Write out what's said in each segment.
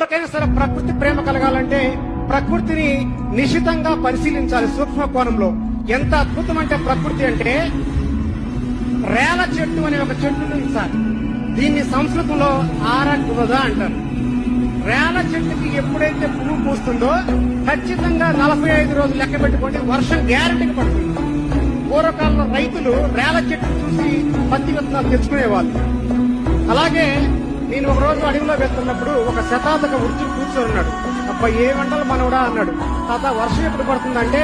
ఎవరికైనా సరే ప్రకృతి ప్రేమ కలగాలంటే ప్రకృతిని నిశితంగా పరిశీలించాలి సూక్ష్మ కోణంలో. ఎంత అద్భుతం అంటే ప్రకృతి అంటే, రేల చెట్టు అనే ఒక చెట్టు ఉంది సార్. దీన్ని సంస్కృతంలో ఆరగ్వద అంటారు. రేల చెట్టుకి ఎప్పుడైతే పువ్వు పూస్తుందో ఖచ్చితంగా 45 రోజులు లెక్క పెట్టుకోండి, వర్షం గ్యారెంటీగా పడుతుంది. పూర్వకాలంలో రైతులు రేల చెట్టు చూసి పత్తి విత్తనాలు తెచ్చుకునేవాళ్ళు. అలాగే నేను ఒక రోజు అడవిలో వెళ్తున్నప్పుడు ఒక శతాధిక వృద్ధుడు కూర్చొని ఉన్నాడు. అబ్బా ఏ వంటలు మనవడా అన్నాడు. తాత వర్షం ఎప్పుడు పడుతుందంటే,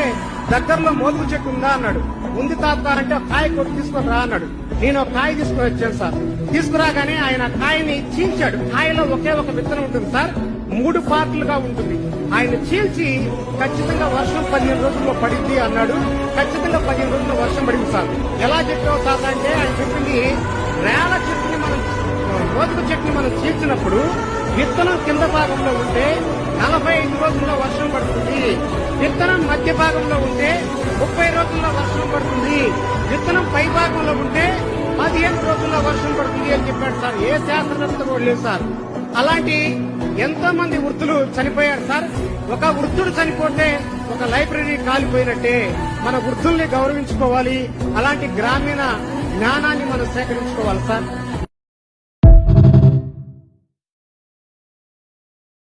దగ్గరలో మోదుగు చెట్టు ఉందా అన్నాడు. ఉంది తాత అంటే కాయ కొట్టి తీసుకొని రా అన్నాడు. నేను ఒక కాయ తీసుకొని వచ్చాను సార్. తీసుకురాగానే ఆయన కాయని చీల్చాడు. కాయలో ఒకే ఒక విత్తనం ఉంటుంది సార్, 3 పార్ట్లుగా ఉంటుంది. ఆయన చీల్చి ఖచ్చితంగా వర్షం 15 రోజుల్లో పడింది అన్నాడు. ఖచ్చితంగా 15 రోజుల్లో వర్షం పడింది సార్. ఎలా చెప్పావు తాత అంటే, ఆయన చెప్పింది రేల చెట్టుని మోదుగు చెట్టుని మనం చీల్చినప్పుడు విత్తనం కింద భాగంలో ఉంటే 45 రోజుల్లో వర్షం పడుతుంది. విత్తనం మధ్య భాగంలో ఉంటే 30 రోజుల్లో వర్షం పడుతుంది. విత్తనం పై భాగంలో ఉంటే 15 రోజుల్లో వర్షం పడుతుంది అని చెప్పాడు సార్. ఏ శాస్త్రవేత్త కూడా లేదు సార్. అలాంటి ఎంతో మంది వృద్ధులు చనిపోయారు సార్. ఒక వృద్ధుడు చనిపోతే ఒక లైబ్రరీ కాలిపోయినట్టే. మన వృద్ధుల్ని గౌరవించుకోవాలి. అలాంటి గ్రామీణ జ్ఞానాన్ని మనం సేకరించుకోవాలి సార్.